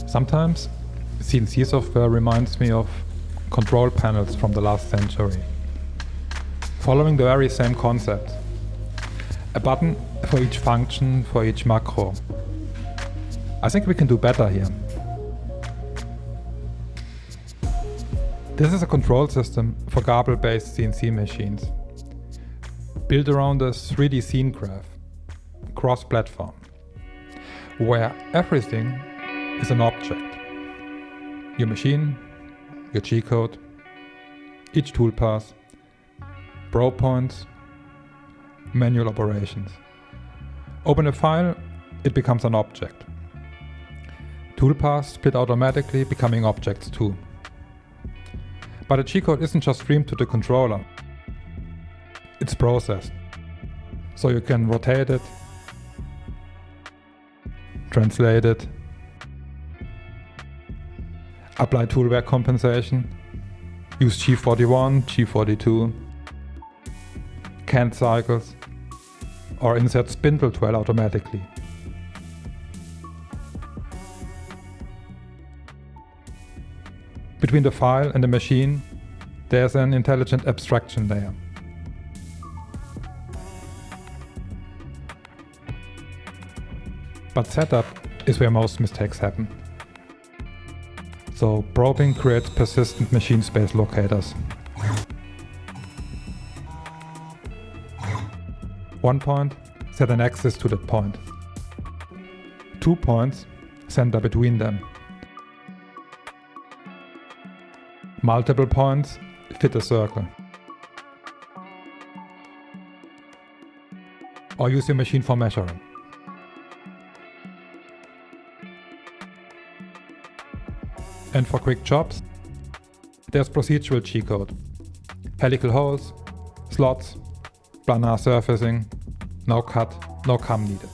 Sometimes CNC software reminds me of control panels from the last century, following the very same concept. A button for each function, for each macro. I think we can do better here. This is a control system for GRBL-based CNC machines, built around a 3D scene graph, cross-platform, where everything is an object. Your machine, your G-code, each toolpath, probe points, manual operations. Open a file, it becomes an object. Toolpaths split automatically, becoming objects too. But a G-code isn't just streamed to the controller. It's processed. So you can rotate it, translate it, apply toolwear compensation, use G41, G42, cant cycles, or insert spindle dwell automatically. Between the file and the machine, there's an intelligent abstraction layer. But setup is where most mistakes happen. So probing creates persistent machine space locators. 1 point, set an axis to that point. 2 points, center between them. Multiple points, fit a circle. Or use your machine for measuring. And for quick jobs, there's procedural G-code. Helical holes, slots, planar surfacing, no cut, no come needed.